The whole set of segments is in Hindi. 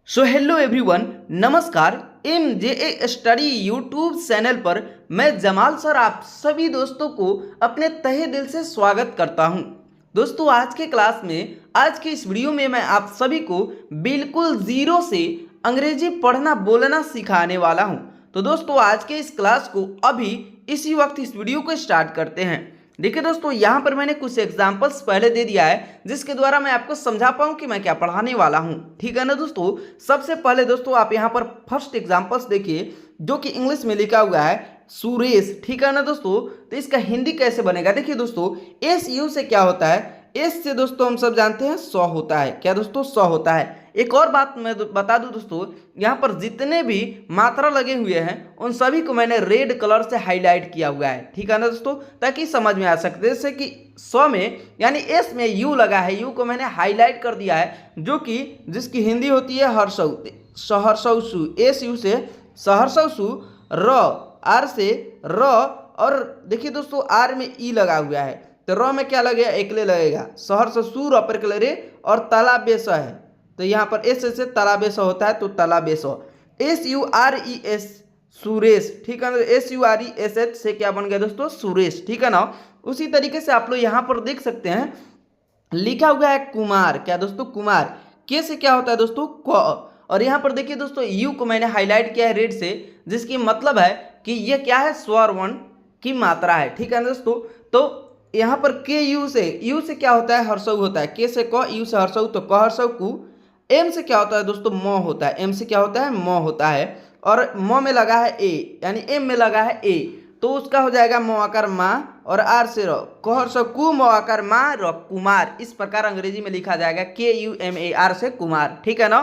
सो हेलो एवरीवन, नमस्कार। MJA स्टडी यूट्यूब चैनल पर मैं जमाल सर आप सभी दोस्तों को अपने तहे दिल से स्वागत करता हूं। दोस्तों, आज के क्लास में, आज की इस वीडियो में मैं आप सभी को बिल्कुल जीरो से अंग्रेजी पढ़ना बोलना सिखाने वाला हूं। तो दोस्तों, आज के इस क्लास को अभी इसी वक्त इस वीडियो को स्टार्ट करते हैं। देखिए दोस्तों, यहाँ पर मैंने कुछ एग्जाम्पल्स पहले दे दिया है जिसके द्वारा मैं आपको समझा पाऊँ कि मैं क्या पढ़ाने वाला हूँ। ठीक है ना दोस्तों। सबसे पहले दोस्तों आप यहाँ पर फर्स्ट एग्जाम्पल्स देखिए जो कि इंग्लिश में लिखा हुआ है सुरेश। ठीक है ना दोस्तों। तो इसका हिंदी कैसे बनेगा, देखिए दोस्तों, एस यू से क्या होता है, एस से दोस्तों हम सब जानते हैं 100 होता है। क्या दोस्तों, 100 होता है। एक और बात मैं बता दूं दोस्तों, यहाँ पर जितने भी मात्रा लगे हुए हैं उन सभी को मैंने रेड कलर से हाईलाइट किया हुआ है। ठीक है ना दोस्तों, ताकि समझ में आ सके। जैसे कि 100 में यानी एस में यू लगा है, यू को मैंने हाईलाइट कर दिया है, जो कि जिसकी हिंदी होती है हर्षौ, सहर्षौ सु, एस यू से सहर्षौ सु, र आर से र, और देखिए दोस्तों आर में ई लगा हुआ है, तो र में क्या लगेगा, एकले लगेगा, सहर्ष सु र पर रे, और तालाबेस है, तो यहाँ पर एस से तालाबेस होता है, तो तालाबेस, SURES सुरेश। ठीक है ना, SURESH से क्या बन गया दोस्तों, सुरेश। ठीक है ना। उसी तरीके से आप लोग यहाँ पर देख सकते हैं लिखा हुआ है कुमार। क्या दोस्तों, कुमार। के से क्या होता है दोस्तों, क। और यहाँ पर देखिए दोस्तों यू को मैंने हाईलाइट किया है रेड से, जिसकी मतलब है कि ये क्या है, स्वर वर्ण की मात्रा है। ठीक है ना दोस्तों। तो यहाँ पर के यू से क्या होता है, हर्षौ होता है। के से क, यू से हर्षौ, तो क हर्षौ कु। एम से क्या होता है दोस्तों, म होता है। एम से क्या होता है, म होता है। और म में लगा है ए, यानी एम में लगा है ए, तो उसका हो जाएगा म आकार मा, और आर से र, क हर्षौ कु, म आकार मा, र, कुमार। इस प्रकार अंग्रेजी में लिखा जाएगा KUMAR से कुमार। ठीक है ना।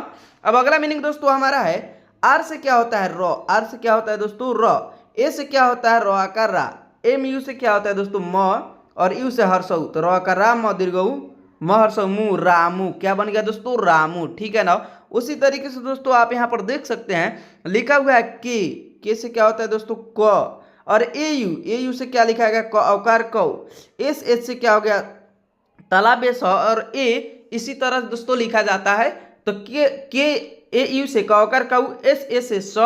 अब अगला मीनिंग दोस्तों हमारा है, आर से क्या होता है, र। आर से क्या होता है दोस्तों, र। ए से क्या होता है, र आकार रा। एम यू से क्या होता है दोस्तों, म, और यू से हर्षौ, तो र आकार रा, म दीर्घ म हर्षौ मु, रामू। क्या बन गया दोस्तों, रामू। ठीक है ना। उसी तरीके से दोस्तों आप यहाँ पर देख सकते हैं लिखा हुआ है के से क्या होता है दोस्तों, क। और एयू से क्या लिखा गया, क औकार कौ। एस से क्या हो गया, तालाबेस, और ए इसी तरह दोस्तों लिखा जाता है। तो के ए यू से कौकर कौ, एस से स,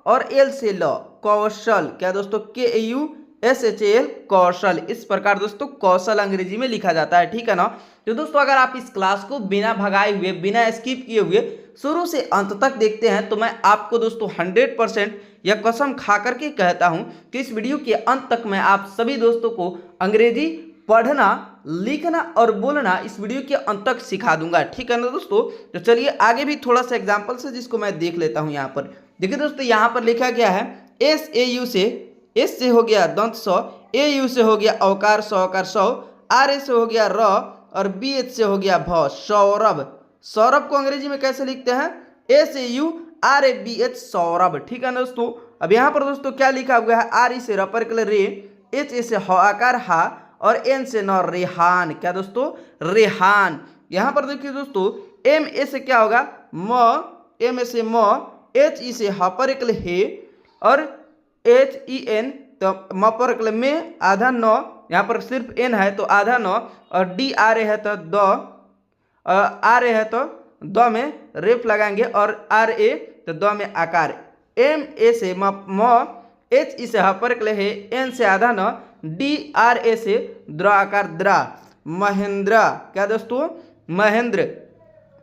और एल से ल, कौशल। क्या दोस्तों, KUSHL कौशल। इस प्रकार दोस्तों कौशल अंग्रेजी में लिखा जाता है। ठीक है ना। तो दोस्तों अगर आप इस क्लास को बिना भगाए हुए, बिना स्किप किए हुए शुरू से अंत तक देखते हैं, तो मैं आपको दोस्तों 100% या कसम खा करके कहता हूं कि इस वीडियो के अंत तक मैं आप सभी दोस्तों को अंग्रेजी पढ़ना, लिखना और बोलना इस वीडियो के अंत तक सिखा दूंगा। ठीक है ना दोस्तों। तो चलिए आगे भी थोड़ा सा एग्जाम्पल से जिसको मैं देख लेता हूँ। यहाँ पर देखिए दोस्तों, यहाँ पर लिखा गया है SAU से, एस से हो गया दंत सौ, AU से हो गया औकार सौ औकार सौ, RA से हो गया र, और BH से हो गया भ, सौरभ। सौरभ को अंग्रेजी में कैसे लिखते हैं, SAURABH सौरभ। ठीक है ना दोस्तों। अब यहाँ पर दोस्तों क्या लिखा हुआ है, RE से र पर रे, HA से ह आकार हा, और N से न, रेहान। क्या दोस्तों, रेहान। यहाँ पर देखिए दोस्तों MA से क्या होगा, म, MA से म, HE से ह पर हे, और HEN, तो म पर में आधा न, यहाँ पर सिर्फ N है तो आधा न, और DRA है तो द, RA है तो द में रेफ लगाएंगे, और RA तो द में आकार। MA से म, HE से ह पर है, N से आधा न, DRA से द्र आकार द्रा, महेंद्र। क्या दोस्तों, महेंद्र।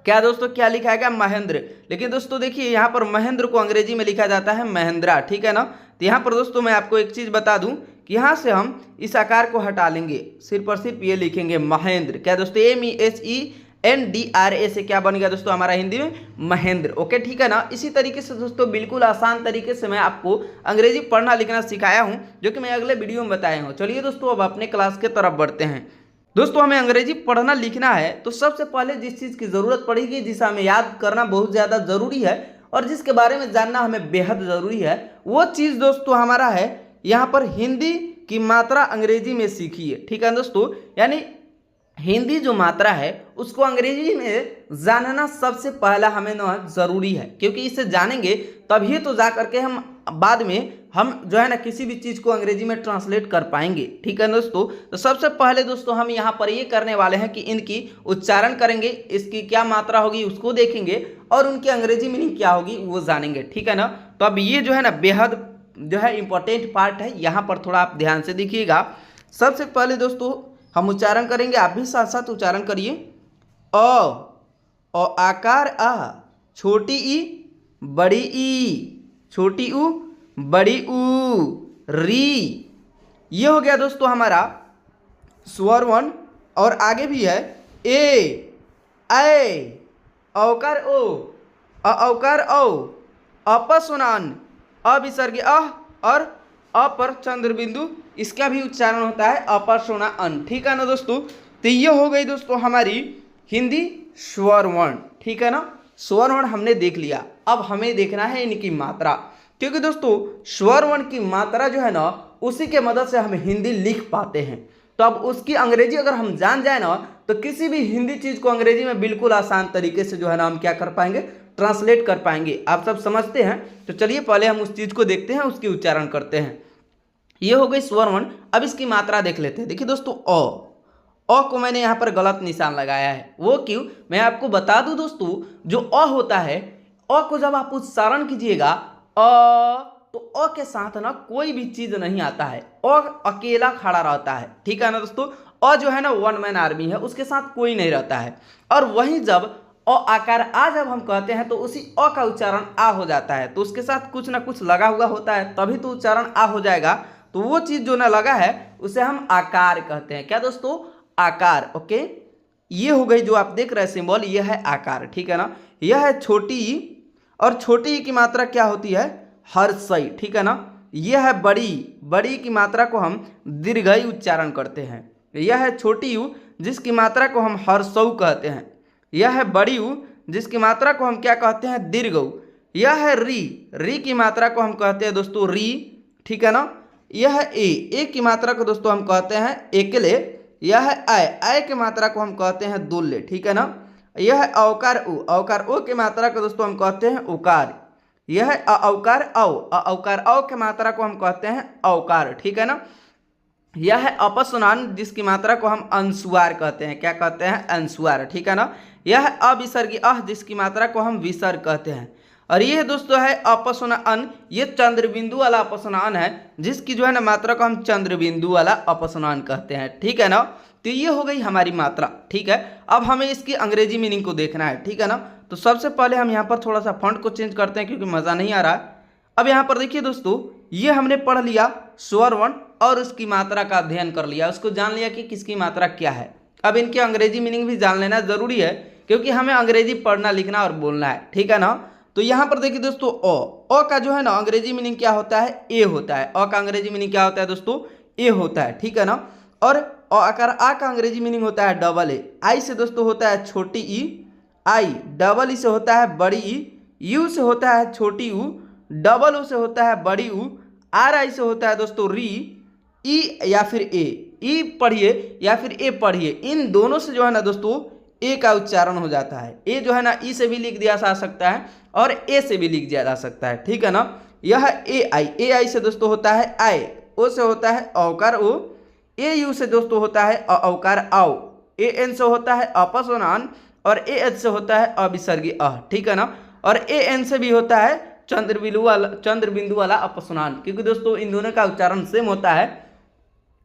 क्या दोस्तों, क्या लिखा है, महेंद्र। लेकिन दोस्तों देखिए यहाँ पर महेंद्र को अंग्रेजी में लिखा जाता है महिंद्रा। ठीक है ना। तो यहाँ पर दोस्तों मैं आपको एक चीज बता दूं कि यहाँ से हम इस आकार को हटा लेंगे, सिर्फ और सिर्फ ये लिखेंगे महेंद्र। क्या दोस्तों, MEHENDRA से क्या बन गया दोस्तों हमारा हिंदी में, महेंद्र। ओके, ठीक है ना। इसी तरीके से दोस्तों बिल्कुल आसान तरीके से मैं आपको अंग्रेजी पढ़ना लिखना सिखाया हूँ, जो कि मैं अगले वीडियो में बताया हूँ। चलिए दोस्तों अब अपने क्लास के तरफ बढ़ते हैं। दोस्तों हमें अंग्रेजी पढ़ना लिखना है तो सबसे पहले जिस चीज़ की ज़रूरत पड़ेगी, जिसे हमें याद करना बहुत ज़्यादा ज़रूरी है और जिसके बारे में जानना हमें बेहद ज़रूरी है, वो चीज़ दोस्तों हमारा है यहाँ पर हिंदी की मात्रा अंग्रेजी में सीखिए। ठीक है दोस्तों, यानी हिंदी जो मात्रा है उसको अंग्रेजी में जानना सबसे पहला हमें ना ज़रूरी है, क्योंकि इसे जानेंगे तभी तो जा करके हम बाद में हम जो है ना किसी भी चीज़ को अंग्रेजी में ट्रांसलेट कर पाएंगे। ठीक है दोस्तों, तो सबसे पहले दोस्तों हम यहाँ पर ये करने वाले हैं कि इनकी उच्चारण करेंगे, इसकी क्या मात्रा होगी उसको देखेंगे और उनकी अंग्रेजी मीनिंग क्या होगी वो जानेंगे। ठीक है ना, तो अब ये जो है ना बेहद जो है इंपॉर्टेंट पार्ट है, यहाँ पर थोड़ा आप ध्यान से देखिएगा। सबसे पहले दोस्तों हम उच्चारण करेंगे, आप भी साथ साथ उच्चारण करिए। अ आकार आ, छोटी ई बड़ी ई, छोटी ऊ बड़ी ऊ, री। ये हो गया दोस्तों हमारा स्वर वर्ण। और आगे भी है ए, औकार ओ, औकार औ, अपस्वनान, अविसर्ग अह और अ पर चंद्र बिंदु, इसका भी उच्चारण होता है अपस्वना अन। ठीक है ना दोस्तों, तो ये हो गई दोस्तों हमारी हिंदी स्वर वर्ण। ठीक है ना, स्वर वर्ण हमने देख लिया। अब हमें देखना है इनकी मात्रा, क्योंकि दोस्तों स्वर वर्ण की मात्रा जो है ना उसी के मदद से हम हिंदी लिख पाते हैं। तो अब उसकी अंग्रेजी अगर हम जान जाए ना तो किसी भी हिंदी चीज को अंग्रेजी में बिल्कुल आसान तरीके से जो है ना हम क्या कर पाएंगे, ट्रांसलेट कर पाएंगे। आप सब समझते हैं, तो चलिए पहले हम उस चीज को देखते हैं, उसकी उच्चारण करते हैं। ये हो गई स्वर वर्ण। अब इसकी मात्रा देख लेते हैं। देखिए दोस्तों अ को मैंने यहाँ पर गलत निशान लगाया है, वो क्यों, मैं आपको बता दूं दोस्तों, जो अ होता है, अ को जब आप उच्चारण कीजिएगा तो अ के साथ ना कोई भी चीज नहीं आता है, अ अकेला खड़ा रहता है। ठीक है ना दोस्तों, अ जो है ना वन मैन आर्मी है, उसके साथ कोई नहीं रहता है। और वहीं जब अ आकार आ जब हम कहते हैं तो उसी अ का उच्चारण आ हो जाता है, तो उसके साथ कुछ ना कुछ लगा हुआ होता है, तभी तो उच्चारण आ हो जाएगा। तो वो चीज जो ना लगा है उसे हम आकार कहते हैं। क्या दोस्तों, आकार। ओके, ये हो गई जो आप देख रहे हैं सिंबल, ये है आकार। ठीक है ना, यह है छोटी ई, और छोटी ई की मात्रा क्या होती है, हर्षई। ठीक है ना, यह है बड़ी, बड़ी की मात्रा को हम दीर्घई उच्चारण करते हैं। यह है छोटी यू जिसकी मात्रा को हम हर्षऊ कहते हैं। यह है बड़ी यू जिसकी मात्रा को हम क्या कहते हैं, दीर्घऊ। यह है री, री की मात्रा को हम कहते हैं दोस्तों री। ठीक है ना, यह है ए की मात्रा को दोस्तों हम कहते हैं एकले। यह है आय की मात्रा को हम कहते हैं दुल्ले। ठीक है ना, यह है औकार ओ की मात्रा को दोस्तों हम कहते हैं उकार। यह है औकार औकार औ की मात्रा को हम कहते हैं औकार। ठीक है ना, यह है अपस्वनान जिसकी मात्रा को हम अंशुआर कहते हैं। क्या कहते हैं, अंशुआर। ठीक है ना, यह है अविसर्गी अह जिसकी मात्रा को हम विसर्ग कहते हैं। और ये दोस्तों है अपस्वना अन, ये चंद्र बिंदु वाला अपस्वनान है जिसकी जो है ना मात्रा को हम चंद्र बिंदु वाला अपस्वनान कहते हैं। ठीक है ना, तो ये हो गई हमारी मात्रा। ठीक है, अब हमें इसकी अंग्रेजी मीनिंग को देखना है। ठीक है ना, तो सबसे पहले हम यहाँ पर थोड़ा सा फॉन्ट को चेंज करते हैं क्योंकि मज़ा नहीं आ रहा है। अब यहाँ पर देखिए दोस्तों, ये हमने पढ़ लिया स्वर वर्ण और उसकी मात्रा का अध्ययन कर लिया, उसको जान लिया कि किसकी मात्रा क्या है। अब इनकी अंग्रेजी मीनिंग भी जान लेना जरूरी है क्योंकि हमें अंग्रेजी पढ़ना लिखना और बोलना है। ठीक है ना, तो यहाँ पर देखिए दोस्तों अ का जो है ना अंग्रेजी मीनिंग क्या होता है, ए होता है। अ का अंग्रेजी मीनिंग क्या होता है दोस्तों, ए होता है। ठीक है ना, और आकार आ का अंग्रेजी मीनिंग होता है डबल ए। आई से दोस्तों होता है छोटी ई, आई डबल ई से होता है बड़ी ई, यू से होता है छोटी यू, डबल ओ से होता है बड़ी यू, आर आई से होता है दोस्तों री, ई या फिर ए, ई पढ़िए या फिर ए पढ़िए, इन दोनों से जो है ना दोस्तों ए का उच्चारण हो जाता है। ए जो है ना ई से भी लिख दिया जा सकता है और ए से भी लिख दिया जा सकता है। ठीक है ना, यह ए आई से दोस्तों होता है आय, ओ से होता है औकार ओ, ए यू से दोस्तों होता है औकार आओ, ए एन से होता है अपस्वनान और ए एच से होता है अविसर्गी अह। ठीक है ना, और ए एन से भी होता है चंद्र बिंदु वाला अपस्वनान, क्योंकि दोस्तों इन दोनों का उच्चारण सेम होता है।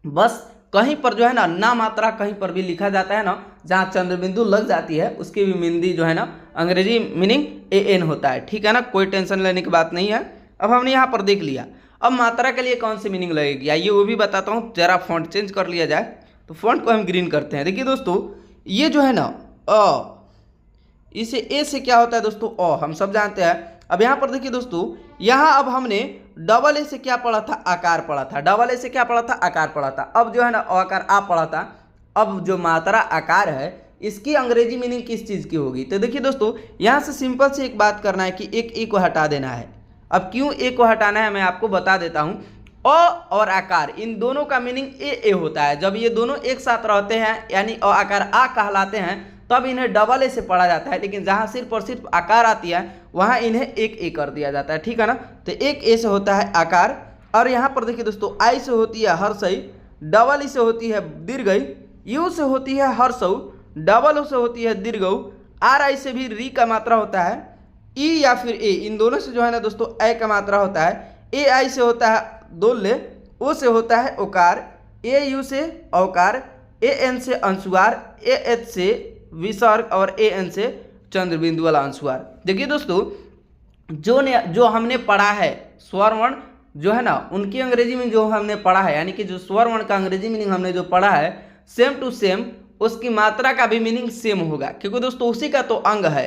बस कहीं पर जो है ना मात्रा कहीं पर भी लिखा जाता है ना जहाँ चंद्र बिंदु लग जाती है उसकी भी हिंदी जो है ना अंग्रेजी मीनिंग ए एन होता है। ठीक है ना, कोई टेंशन लेने की बात नहीं है। अब हमने यहाँ पर देख लिया, अब मात्रा के लिए कौन सी मीनिंग लगेगी आइए वो भी बताता हूँ। जरा फॉन्ट चेंज कर लिया जाए, तो फॉन्ट को हम ग्रीन करते हैं। देखिए दोस्तों, ये जो है ना इसे ए से क्या होता है दोस्तों, हम सब जानते हैं। अब यहाँ पर देखिए दोस्तों, यहाँ अब हमने डबल ए से क्या पढ़ा था, आकार पढ़ा था। डबल ए से क्या पढ़ा था, आकार पढ़ा था। अब जो है ना आकार आ पढ़ा था। अब जो मात्रा आकार है इसकी अंग्रेजी मीनिंग किस चीज़ की होगी, तो देखिए दोस्तों यहाँ से सिंपल से एक बात करना है कि एक ए को हटा देना है। अब क्यों ए को हटाना है मैं आपको बता देता हूँ। अ और आकार इन दोनों का मीनिंग ए होता है। जब ये दोनों एक साथ रहते हैं यानी अ आकार आ कहलाते हैं तब इन्हें डबल ए से पढ़ा जाता है, लेकिन जहाँ सिर्फ और सिर्फ आकार आती है वहाँ इन्हें एक ए कर दिया जाता है। ठीक है ना, तो एक ए से होता है आकार और यहाँ पर देखिए दोस्तों आई से होती है हर्षई, डबल ई से होती है दीर्घई, यू से होती है हर्षऊ, डबल ओ से होती है दीर्घऊ, आर आई से भी री का मात्रा होता है, ई या फिर ए, इन दोनों से जो है ना दोस्तों ए का मात्रा होता है, ए आई से होता है दोल्य, ओ से होता है ओकार, ए यू से औकार, ए एन से अंशुआर, ए एच से विसर्ग और ए एन से चंद्रबिंदु वाला अंशुआर। देखिए दोस्तों जो हमने पढ़ा है स्वर वर्ण जो है ना उनकी अंग्रेजी में जो हमने पढ़ा है, यानी कि जो स्वर वर्ण का अंग्रेजी मीनिंग हमने जो पढ़ा है सेम टू सेम उसकी मात्रा का भी मीनिंग सेम होगा, क्योंकि दोस्तों उसी का तो अंग है,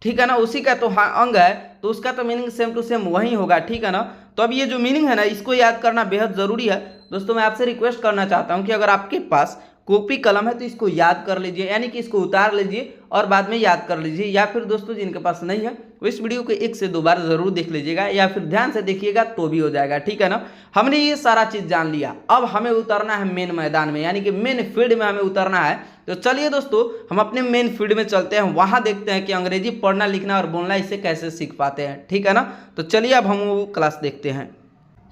ठीक है ना, उसी का तो अंग है तो उसका तो मीनिंग सेम टू सेम वही होगा, ठीक है ना। तो अब ये जो मीनिंग है ना इसको याद करना बेहद ज़रूरी है। दोस्तों मैं आपसे रिक्वेस्ट करना चाहता हूँ कि अगर आपके पास कॉपी कलम है तो इसको याद कर लीजिए, यानी कि इसको उतार लीजिए और बाद में याद कर लीजिए, या फिर दोस्तों जिनके पास नहीं है वो इस वीडियो को 1 से 2 बार ज़रूर देख लीजिएगा, या फिर ध्यान से देखिएगा तो भी हो जाएगा, ठीक है ना। हमने ये सारा चीज़ जान लिया, अब हमें उतरना है मेन मैदान में, यानी कि मेन फील्ड में हमें उतरना है। तो चलिए दोस्तों हम अपने मेन फील्ड में चलते हैं, वहाँ देखते हैं कि अंग्रेजी पढ़ना लिखना और बोलना इसे कैसे सीख पाते हैं, ठीक है ना। तो चलिए अब हम वो क्लास देखते हैं।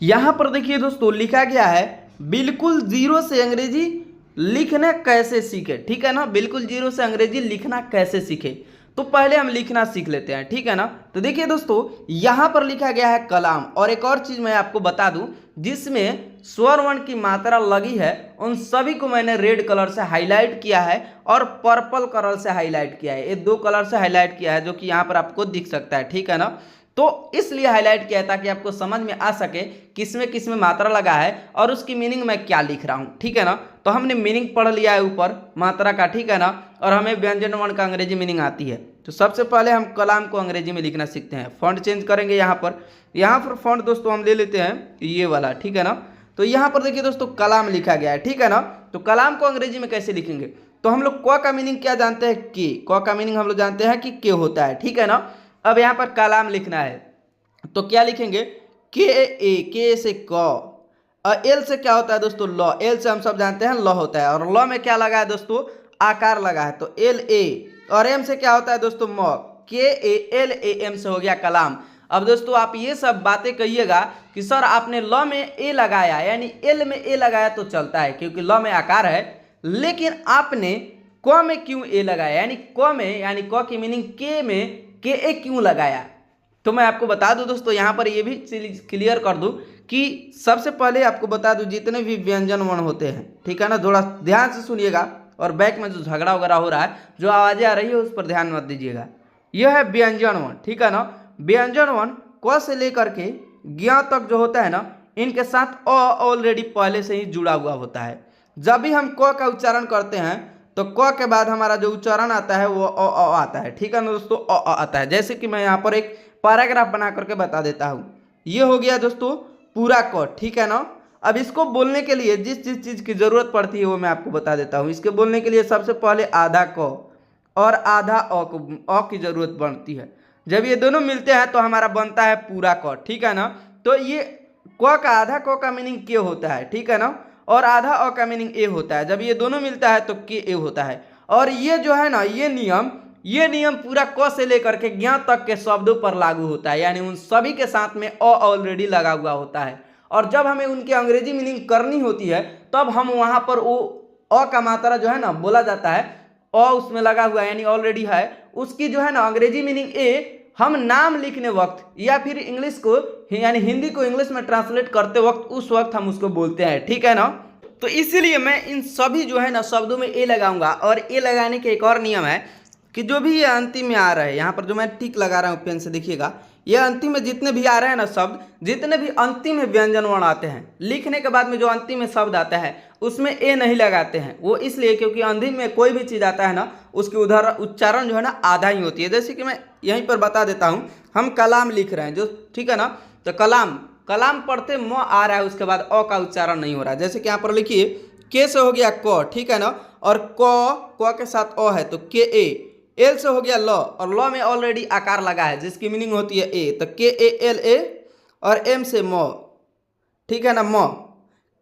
यहाँ पर देखिए दोस्तों लिखा गया है बिल्कुल जीरो से अंग्रेजी लिखना कैसे सीखे, ठीक है ना, बिल्कुल जीरो से अंग्रेजी लिखना कैसे सीखे। तो पहले हम लिखना सीख लेते हैं, ठीक है ना। तो देखिए दोस्तों यहाँ पर लिखा गया है कलाम, और एक और चीज़ मैं आपको बता दूं जिसमें स्वर वर्ण की मात्रा लगी है उन सभी को मैंने रेड कलर से हाईलाइट किया है और पर्पल कलर से हाईलाइट किया है, ये 2 कलर से हाईलाइट किया है जो कि यहाँ पर आपको दिख सकता है, ठीक है ना। तो इसलिए हाईलाइट किया है ताकि आपको समझ में आ सके किसमें मात्रा लगा है और उसकी मीनिंग मैं क्या लिख रहा हूँ, ठीक है ना। तो हमने मीनिंग पढ़ लिया है ऊपर मात्रा का, ठीक है ना, और हमें व्यंजन वर्ण का अंग्रेजी मीनिंग आती है। तो सबसे पहले हम कलाम को अंग्रेजी में लिखना सीखते हैं। फॉन्ट चेंज करेंगे यहाँ पर फॉन्ट दोस्तों हम ले लेते हैं ये वाला, ठीक है ना। तो यहाँ पर देखिए दोस्तों कलाम लिखा गया है, ठीक है ना। तो कलाम को अंग्रेजी में कैसे लिखेंगे, तो हम लोग क का मीनिंग क्या जानते हैं, के, क का मीनिंग हम लोग जानते हैं कि के होता है, ठीक है ना। अब यहाँ पर कलाम लिखना है तो क्या लिखेंगे, के ए, के से क, और एल से क्या होता है दोस्तों ल, एल से हम सब जानते हैं ल होता है, और ल में क्या लगा है दोस्तों आकार लगा है तो एल ए, और एम से क्या होता है दोस्तों म, के ए एल ए एम से हो गया कलाम। अब दोस्तों आप ये सब बातें कहिएगा कि सर आपने ल में ए लगाया यानी एल में ए लगाया तो चलता है क्योंकि ल में आकार है, लेकिन आपने क में क्यों ए लगाया, यानी क में यानी क की मीनिंग के में के ए क्यों लगाया। तो मैं आपको बता दूं दोस्तों यहाँ पर ये भी क्लियर कर दूं कि सबसे पहले आपको बता दूं जितने भी व्यंजन वर्ण होते हैं, ठीक है ना, थोड़ा ध्यान से सुनिएगा और बैक में जो झगड़ा वगैरह हो रहा है जो आवाज़ें आ रही है उस पर ध्यान मत दीजिएगा। यह है व्यंजन वर्ण, ठीक है ना। व्यंजन वर्ण क से लेकर के ज्ञ तक जो होता है ना इनके साथ अ ऑलरेडी पहले से ही जुड़ा हुआ होता है। जब भी हम क का उच्चारण करते हैं तो क के बाद हमारा जो उच्चारण आता है वो अ आता है, ठीक है ना दोस्तों, अ आता है। जैसे कि मैं यहाँ पर एक पैराग्राफ बना करके बता देता हूँ। ये हो गया दोस्तों पूरा क, ठीक है ना। अब इसको बोलने के लिए जिस जिस चीज़ की ज़रूरत पड़ती है वो मैं आपको बता देता हूँ। इसके बोलने के लिए सबसे पहले आधा क और आधा अ की ज़रूरत पड़ती है। जब ये दोनों मिलते हैं तो हमारा बनता है पूरा क, ठीक है ना। तो ये क का आधा क का मीनिंग के होता है, ठीक है ना, और आधा अ का मीनिंग ए होता है। जब ये दोनों मिलता है तो के ए होता है। और ये जो है ना ये नियम पूरा क से लेकर के ज्ञ तक के शब्दों पर लागू होता है, यानी उन सभी के साथ में अ ऑलरेडी लगा हुआ होता है। और जब हमें उनकी अंग्रेजी मीनिंग करनी होती है तब हम वहाँ पर वो अ का मात्रा जो है ना बोला जाता है, अ उसमें लगा हुआ है यानी ऑलरेडी है, उसकी जो है ना अंग्रेजी मीनिंग ए हम नाम लिखने वक्त या फिर इंग्लिश को यानी हिंदी को इंग्लिश में ट्रांसलेट करते वक्त उस वक्त हम उसको बोलते हैं, ठीक है ना। तो इसीलिए मैं इन सभी जो है ना शब्दों में ए लगाऊंगा। और ए लगाने के एक और नियम है कि जो भी ये अंतिम में आ रहा है, यहाँ पर जो मैं टिक लगा रहा हूँ पेन से देखिएगा, ये अंतिम में जितने भी आ रहे हैं ना शब्द, जितने भी अंतिम में व्यंजन वर्ण आते हैं लिखने के बाद में जो अंतिम में शब्द आता है उसमें ए नहीं लगाते हैं। वो इसलिए क्योंकि अंतिम में कोई भी चीज़ आता है ना उसकी उधर उच्चारण जो है ना आधा ही होती है। जैसे कि मैं यहीं पर बता देता हूँ, हम कलाम लिख रहे हैं जो, ठीक है ना, तो कलाम पढ़ते म आ रहा है, उसके बाद अ का उच्चारण नहीं हो रहा है। जैसे कि यहाँ पर लिखिए के से हो गया क, ठीक है ना, और क के साथ अ है तो के ए, एल से हो गया ल और ल में ऑलरेडी आकार लगा है जिसकी मीनिंग होती है ए, तो के ए एल ए, और एम से म, ठीक है ना, म।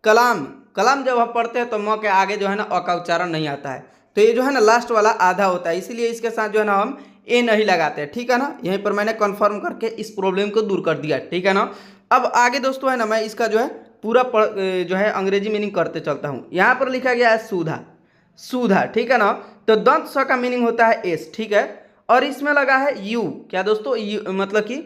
कलाम जब हम पढ़ते हैं तो म के आगे जो है ना अ का उच्चारण नहीं आता है। तो ये जो है ना लास्ट वाला आधा होता है, इसीलिए इसके साथ जो है ना हम ए नहीं लगाते हैं, ठीक है ना। यहीं पर मैंने कन्फर्म करके इस प्रॉब्लम को दूर कर दिया, ठीक है ना। अब आगे दोस्तों है ना मैं इसका जो है पूरा जो है अंग्रेजी मीनिंग करते चलता हूँ। यहाँ पर लिखा गया है सुधा, सुधा, ठीक है ना। तो दंत स का मीनिंग होता है एस, ठीक है। और इसमें लगा है यू, क्या दोस्तों, यू मतलब कि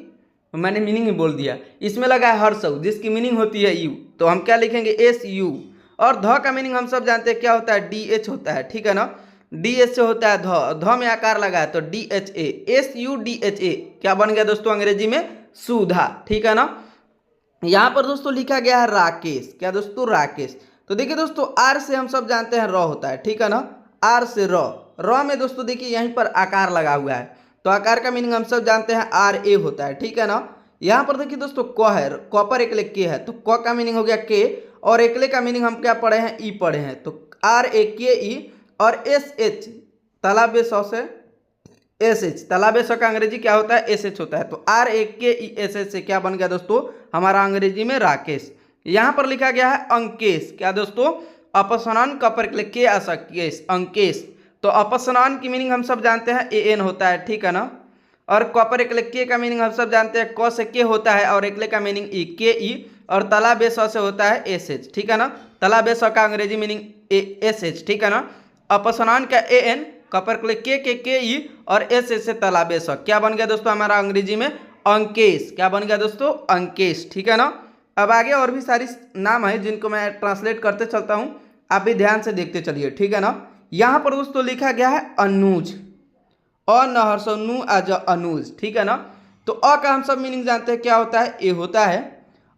मैंने मीनिंग ही बोल दिया। इसमें लगा है हर्षऊ, जिसकी मीनिंग होती है यू, तो हम क्या लिखेंगे एस यू। और ध का मीनिंग हम सब जानते हैं क्या होता है, डी एच होता है, ठीक है ना। डी एच से होता है ध, ध में आकार लगा है तो D H A, S U D H A, क्या बन गया दोस्तों अंग्रेजी में, सुधा, ठीक है ना। यहाँ पर दोस्तों लिखा गया है राकेश, क्या दोस्तों, राकेश। तो देखिए दोस्तों आर से हम सब जानते हैं र होता है, ठीक है ना। आर से र में दोस्तों देखिए यहीं पर आकार लगा हुआ है, तो आकार का मीनिंग हम सब जानते हैं आर ए होता है, ठीक है ना। यहाँ पर देखिए दोस्तों क है, क पर एकले के है, तो क का मीनिंग हो गया के, और एकले का मीनिंग हम क्या पढ़े हैं, ई पढ़े हैं, तो आर ए के ई। और एस एच तालाबे सौ से एस एच, तालाबे सौ का अंग्रेजी क्या होता है, एस एच होता है, तो आर ए के ई एस एच से क्या बन गया दोस्तों हमारा अंग्रेजी में राकेश। यहाँ पर लिखा गया है अंकेश, क्या दोस्तों, अपस्नान का पर के केश, अंकेश। तो अपस्नान की मीनिंग हम सब जानते हैं ए एन होता है, ठीक है ना। और कॉपर एकले के का मीनिंग हम सब जानते हैं क से के होता है, और एकले का मीनिंग ई के ई, और तालाबे सौ से होता है एस एच, ठीक है ना। तालाबे सौ का अंग्रेजी मीनिंग एस एच, ठीक है ना। अपस्नान का ए एन, कॉपर के ई, और एस एच से तालाबे सौ, क्या बन गया दोस्तों हमारा अंग्रेजी में अंकेश, क्या बन गया दोस्तों अंकेश, ठीक है ना। अब आगे और भी सारी नाम है जिनको मैं ट्रांसलेट करते चलता हूँ, आप भी ध्यान से देखते चलिए, ठीक है ना। यहाँ पर दोस्तों लिखा गया है अनुज, अनहर्षनु आज अनुज, ठीक है ना। तो अ का हम सब मीनिंग जानते हैं क्या होता है, ए होता है।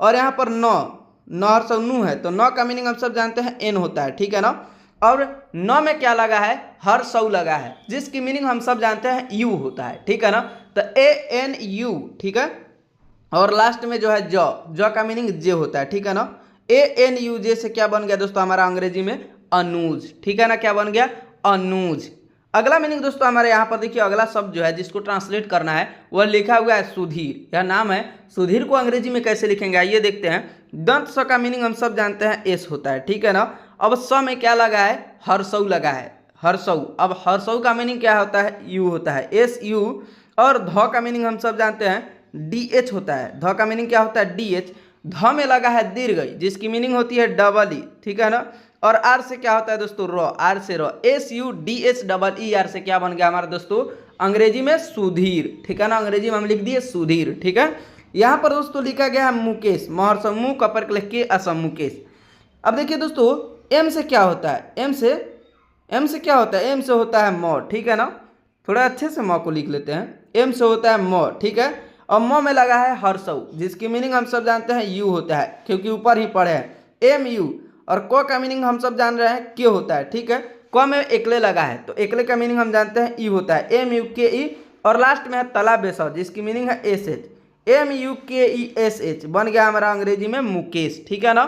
और यहाँ पर नहर्षनु है, तो न का मीनिंग हम सब जानते हैं एन होता है, ठीक है ना। और न में क्या लगा है, हर्षऊ लगा है, जिसकी मीनिंग हम सब जानते हैं यू होता है, ठीक है ना। तो ए एन यू, ठीक है। और लास्ट में जो है ज का मीनिंग जे होता है, ठीक है ना। ए एन यू जे से क्या बन गया दोस्तों हमारा अंग्रेजी में अनुज, ठीक है ना, क्या बन गया अनुज। अगला मीनिंग दोस्तों हमारे यहाँ पर देखिए, अगला शब्द जो है जिसको ट्रांसलेट करना है वह लिखा हुआ है सुधीर, यह नाम है। सुधीर को अंग्रेजी में कैसे लिखेंगे आइए देखते हैं। दंत स का मीनिंग हम सब जानते हैं एस होता है, ठीक है ना। अब स में क्या लगा है, हर्षऊ लगा है, हर्षऊ। अब हर्षऊ का मीनिंग क्या होता है, यू होता है, एस यू। और ध का मीनिंग हम सब जानते हैं डी एच होता है, ध का मीनिंग क्या होता है डी एच। ध में लगा है दीर्घ, जिसकी मीनिंग होती है डबल ई, ठीक है ना। और आर से क्या होता है दोस्तों र, आर से र, S U D H double E R से क्या बन गया हमारा दोस्तों अंग्रेजी में सुधीर, ठीक है ना। अंग्रेजी में हम लिख दिए सुधीर, ठीक है। यहाँ पर दोस्तों लिखा गया है मुकेश, महर्षऊ मु कपर के असम मुकेश। अब देखिए दोस्तों एम से क्या होता है, एम से क्या होता है, एम से होता है म, ठीक है ना। थोड़ा अच्छे से म को लिख लेते हैं, एम से होता है म, ठीक है। और म में लगा है हर्षऊ, जिसकी मीनिंग हम सब जानते हैं यू होता है, क्योंकि ऊपर ही पढ़े हैं एम यू। और क का मीनिंग हम सब जान रहे हैं के होता है, ठीक है। क में एकले लगा है, तो एकले का मीनिंग हम जानते हैं ई होता है, एम यू के ई। और लास्ट में है तालाबे सौ, जिसकी मीनिंग है एस एच, एम यू के ई एस एच, बन गया हमारा अंग्रेजी में मुकेश, ठीक है ना।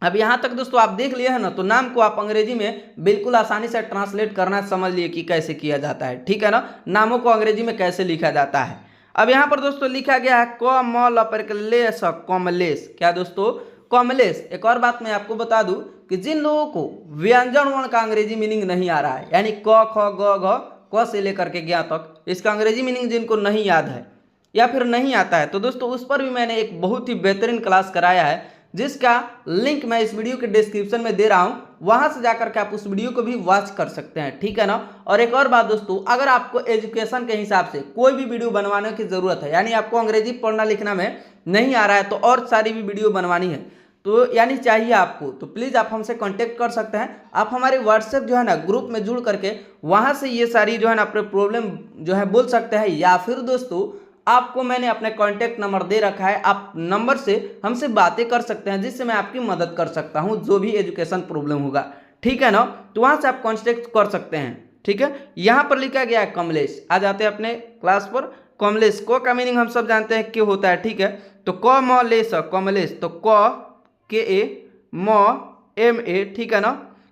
अब यहाँ तक दोस्तों आप देख लिए हैं ना, तो नाम को आप अंग्रेजी में बिल्कुल आसानी से ट्रांसलेट करना समझ लिए कि कैसे किया जाता है, ठीक है ना। नामों को अंग्रेजी में कैसे लिखा जाता है। अब यहाँ पर दोस्तों लिखा गया है कमलेश, कमलेश, क्या दोस्तों कमलेश। एक और बात मैं आपको बता दूं कि जिन लोगों को व्यंजन वर्ण का अंग्रेजी मीनिंग नहीं आ रहा है, यानी क ख ग घ क से लेकर के ज्ञ तक, इसका अंग्रेजी मीनिंग जिनको नहीं याद है या फिर नहीं आता है, तो दोस्तों उस पर भी मैंने एक बहुत ही बेहतरीन क्लास कराया है, जिसका लिंक मैं इस वीडियो के डिस्क्रिप्शन में दे रहा हूं। वहां से जाकर के आप उस वीडियो को भी वॉच कर सकते हैं, ठीक है ना। और एक और बात दोस्तों, अगर आपको एजुकेशन के हिसाब से कोई भी वीडियो बनवाने की जरूरत है, यानी आपको अंग्रेजी पढ़ना लिखना में नहीं आ रहा है, तो और सारी भी वीडियो बनवानी है, तो यानी चाहिए आपको, तो प्लीज़ आप हमसे कांटेक्ट कर सकते हैं। आप हमारे व्हाट्सएप जो है ना ग्रुप में जुड़ करके वहां से ये सारी जो है ना अपने प्रॉब्लम जो है बोल सकते हैं, या फिर दोस्तों आपको मैंने अपने कांटेक्ट नंबर दे रखा है, आप नंबर से हमसे बातें कर सकते हैं, जिससे मैं आपकी मदद कर सकता हूं जो भी एजुकेशन प्रॉब्लम होगा, ठीक है ना। तो वहां से आप कांटेक्ट कर सकते हैं, ठीक है। यहाँ पर लिखा गया है कमलेश। आ जाते हैं अपने क्लास पर। कमलेश को का मीनिंग हम सब जानते हैं कि होता है, ठीक है। तो क म लेस कमलेश, तो क के ए म एम ए, ठीक है ना।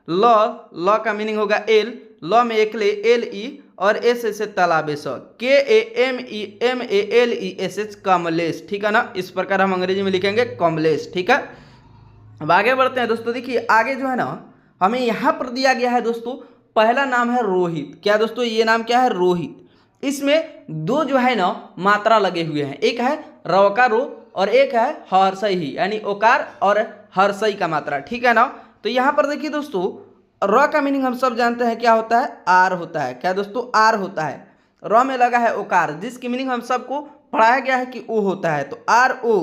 ल का मीनिंग होगा एल, ल में एकले एल ई, और एस एस से तालाबे स, K A M A L E S H, Kamlesh, ठीक है ना। इस प्रकार हम अंग्रेजी में लिखेंगे कमलेश, ठीक है। अब आगे बढ़ते हैं दोस्तों। देखिए आगे जो है ना हमें यहाँ पर दिया गया है दोस्तों पहला नाम है रोहित। क्या दोस्तों, ये नाम क्या है? रोहित। इसमें दो जो है ना मात्रा लगे हुए हैं, एक है रौका रो और एक है हर्षई ही, यानी ओकार और हर्षई का मात्रा, ठीक है ना। तो यहाँ पर देखिए दोस्तों, र का मीनिंग हम सब जानते हैं क्या होता है? आर होता है। क्या दोस्तों? आर होता है। र में लगा है ओकार, जिसकी मीनिंग हम सबको पढ़ाया गया है कि ओ होता है, तो आर ओ।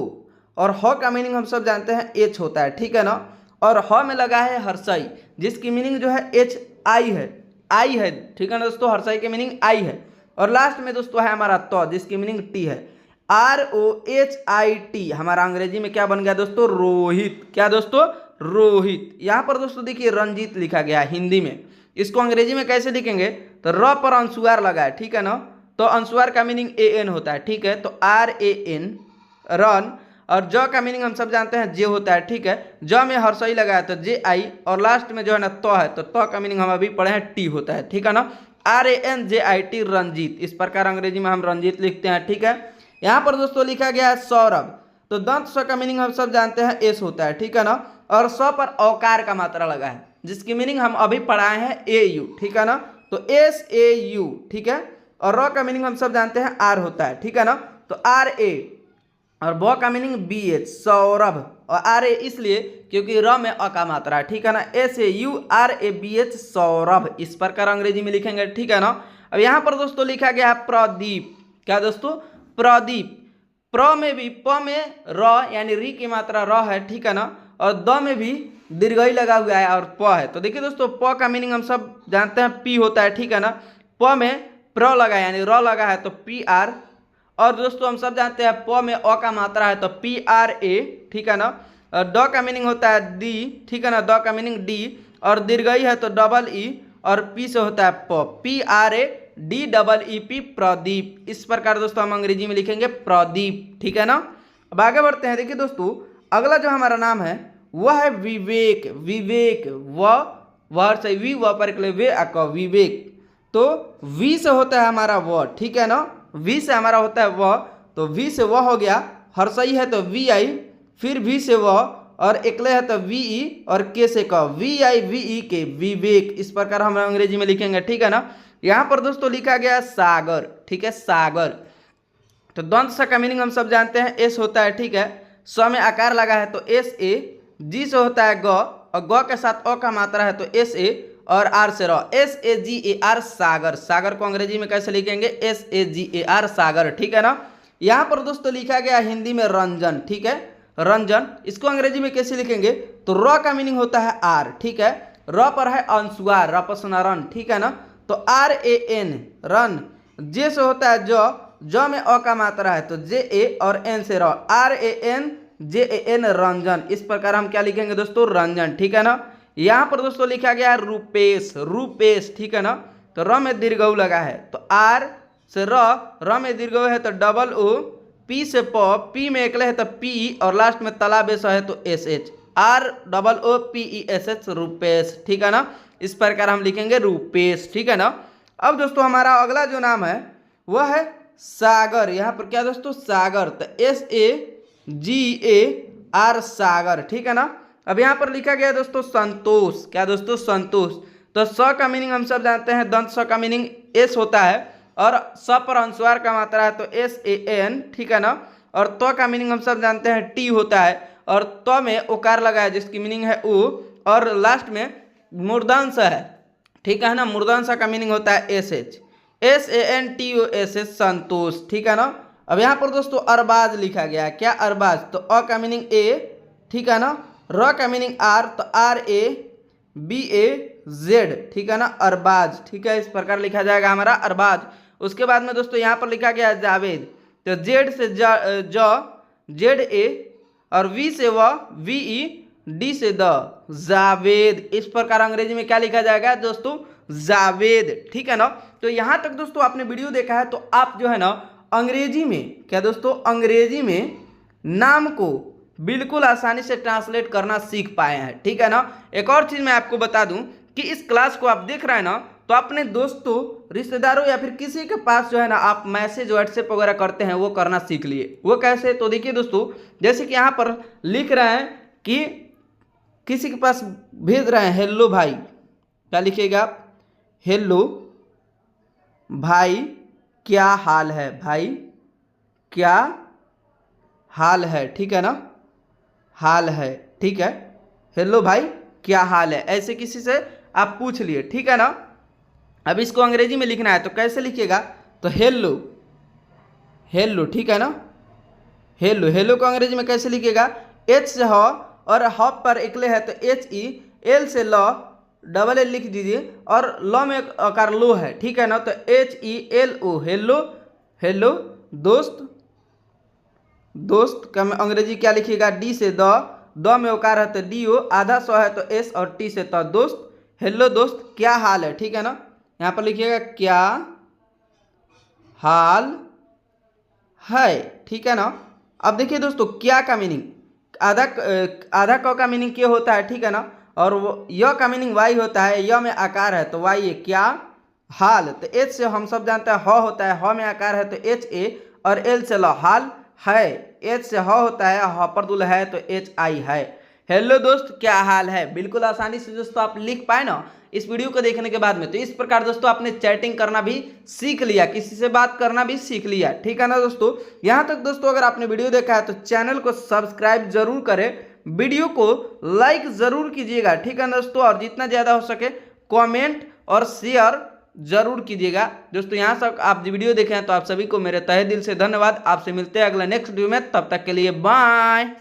और ह का मीनिंग हम सब जानते हैं एच होता है, ठीक है ना। और ह में लगा है हर्षई, जिसकी मीनिंग जो है एच आई है, आई है, ठीक है ना दोस्तों। हर्षई की मीनिंग आई है। और लास्ट में दोस्तों है हमारा तो, जिसकी मीनिंग टी है। ROHIT हमारा अंग्रेजी में क्या बन गया दोस्तों? रोहित। क्या दोस्तों? रोहित। यहाँ पर दोस्तों देखिए रंजीत लिखा गया है हिंदी में, इसको अंग्रेजी में कैसे लिखेंगे? तो र पर अंशुआर लगा है, ठीक है ना। तो अंशुआर का मीनिंग AN होता है, ठीक है। तो RAN रन। और ज का मीनिंग हम सब जानते हैं जे होता है, ठीक है। ज में हर्षई लगा है तो JI, और लास्ट में जो है ना तो है, तो का मीनिंग हम अभी पढ़े हैं टी होता है, ठीक है ना। RANJIT रंजीत। इस प्रकार अंग्रेजी में हम रंजीत लिखते हैं, ठीक है। यहाँ पर दोस्तों लिखा गया है सौरभ, तो दंत स का मीनिंग हम सब जानते हैं एस होता है, ठीक है ना। और स पर औकार का मात्रा लगा है, जिसकी मीनिंग हम अभी पढ़ाए हैं AU, ठीक है ना। तो SAU, ठीक है। और र का मीनिंग हम सब जानते हैं आर होता है, ठीक है ना। तो RA। और ब का मीनिंग BH सौरभ, और RA इसलिए क्योंकि र में अ का मात्रा है, ठीक है ना। SAURABH सौरभ। इस प्रकार अंग्रेजी में लिखेंगे, ठीक है ना। अब यहाँ पर दोस्तों लिखा गया है प्रदीप। क्या दोस्तों? प्रदीप। प्र में भी प में र यानी री की मात्रा र है, ठीक है ना। और द में भी दीर्घई लगा हुआ है और प है। तो देखिए दोस्तों, प का मीनिंग हम सब जानते हैं पी होता है, ठीक है ना। प में प्र लगा यानी र लगा है तो PR। और दोस्तों हम सब जानते हैं प में अ का मात्रा है तो PRA, ठीक है ना। और ड का मीनिंग होता है डी, ठीक है ना। द का मीनिंग डी, और दीर्घई है तो EE, और पी से होता है PRADEEP प्रदीप। इस प्रकार दोस्तों हम अंग्रेजी में लिखेंगे प्रदीप, ठीक है ना। अब आगे बढ़ते हैं। देखिए दोस्तों, अगला जो हमारा नाम है वह है विवेक। विवेक वह से वी व पर वे अक विवेक। तो वी से होता है हमारा व, ठीक है ना। वी से हमारा होता है वह, तो वी से वह हो गया। हर्षई है तो VI, फिर भी से वह, और एकले है तो VE, और के से क VIVE के विवेक। इस प्रकार हम अंग्रेजी में लिखेंगे, ठीक है ना। यहाँ पर दोस्तों लिखा गया सागर, ठीक है, सागर। तो दंत स का मीनिंग हम सब जानते हैं एस होता है, ठीक है। स में आकार लगा है तो SA, जी से होता है ग, और ग के साथ अ का मात्रा है तो SA, और आर से र SAGAR सागर। सागर को अंग्रेजी में कैसे लिखेंगे? SAGAR सागर, ठीक है ना। यहाँ पर दोस्तों लिखा गया हिंदी में रंजन, ठीक है, रंजन। इसको अंग्रेजी में कैसे लिखेंगे? तो र का मीनिंग होता है आर, ठीक है। र पर है अंशुआर, र पर सुना रन, ठीक है ना। तो RAN रन। जे से होता है ज में अ का मात्रा है तो JA, और N से र RANJAN रंजन। इस प्रकार हम क्या लिखेंगे दोस्तों? रंजन, ठीक है ना। यहाँ पर दोस्तों लिखा गया है रूपेश, रूपेश, ठीक है ना। तो र में दीर्घऊ लगा है तो R से र में दीर्घऊ है तो DO, P से P में एकले है तो PE, और लास्ट में तलाबेश है तो SH, ROOPESH रूपेश, ठीक है ना। इस प्रकार हम लिखेंगे रूपेश, ठीक है ना। अब दोस्तों हमारा अगला जो नाम है वह है सागर। यहाँ पर क्या दोस्तों? सागर, तो SAGAR सागर, ठीक है ना। अब यहाँ पर लिखा गया दोस्तों संतोष। क्या दोस्तों? संतोष। तो स का मीनिंग हम सब जानते हैं, दंत स का मीनिंग एस होता है, और स पर अनुस्वार का मात्रा है तो SAN, ठीक है ना। और त का मीनिंग हम सब जानते हैं टी होता है, और त में ओकार लगा है जिसकी मीनिंग है उ, और लास्ट में मूर्धांश है, ठीक है ना। मूर्धांश का मीनिंग होता है SH, SANTOSH संतोष, ठीक है ना। अब यहाँ पर दोस्तों अरबाज लिखा गया है। क्या अरबाज? तो अ का मीनिंग A, ठीक है ना। र का मीनिंग R, तो RABAZ, ठीक है ना, अरबाज, ठीक है। इस प्रकार लिखा जाएगा हमारा अरबाज। उसके बाद में दोस्तों यहाँ पर लिखा गया है जावेद, तो जेड से ZA, और वी से VE, डी से द जावेद। इस प्रकार अंग्रेजी में क्या लिखा जाएगा दोस्तों? जावेद, ठीक है ना। तो यहाँ तक दोस्तों आपने वीडियो देखा है, तो आप जो है ना अंग्रेजी में, क्या दोस्तों, अंग्रेजी में नाम को बिल्कुल आसानी से ट्रांसलेट करना सीख पाए हैं, ठीक है ना। एक और चीज़ मैं आपको बता दूं कि इस क्लास को आप देख रहे हैं ना, तो अपने दोस्तों, रिश्तेदारों या फिर किसी के पास जो है ना आप मैसेज व्हाट्सएप वगैरह करते हैं, वो करना सीख लिए। वो कैसे? तो देखिए दोस्तों, जैसे कि यहाँ पर लिख रहे हैं कि किसी के पास भेज रहे हैं हेलो भाई, क्या लिखिएगा आप? हेलो भाई क्या हाल है, भाई क्या हाल है, ठीक है ना, हाल है, ठीक है। हेलो भाई क्या हाल है, ऐसे किसी से आप पूछ लिए, ठीक है ना। अब इसको अंग्रेजी में लिखना है तो कैसे लिखिएगा, तो हेलो, हेलो, ठीक है ना। हेलो, हेलो को अंग्रेजी में कैसे लिखिएगा, एच से ह और ह पर एकले है तो एच ई, एल से ल, डबल एल लिख दीजिए और ल में आकार लो है, ठीक है ना। तो H E L O, hello, hello दोस्त, दोस्त का अंग्रेजी क्या लिखिएगा, डी से द में ओकार है तो डी ओ, आधा सौ है तो एस और टी से तो दोस्त। हेलो दोस्त क्या हाल है, ठीक है ना। यहाँ पर लिखिएगा क्या हाल है, ठीक है ना। अब देखिए दोस्तों क्या का मीनिंग, आधा आधा क का मीनिंग क्या होता है, ठीक है ना। और वो य का मीनिंग वाई होता है, य में आकार है तो वाई है, क्या हाल, तो एच से हम सब जानते हैं ह होता है, ह में आकार है तो एच ए, और एल से ल, हाल है, एच से ह होता है, ह पर दुल है तो एच आई है। हेलो दोस्त क्या हाल है, बिल्कुल आसानी से दोस्तों आप लिख पाए ना इस वीडियो को देखने के बाद में। तो इस प्रकार दोस्तों आपने चैटिंग करना भी सीख लिया, किसी से बात करना भी सीख लिया, ठीक है ना दोस्तों। यहाँ तक दोस्तों अगर आपने वीडियो देखा है तो चैनल को सब्सक्राइब जरूर करें, वीडियो को लाइक जरूर कीजिएगा, ठीक है ना दोस्तों, और जितना ज़्यादा हो सके कॉमेंट और शेयर जरूर कीजिएगा दोस्तों। यहाँ तक आप वीडियो देखे हैं तो आप सभी को मेरे तहे दिल से धन्यवाद। आपसे मिलते हैं अगला नेक्स्ट वीडियो में, तब तक के लिए बाय।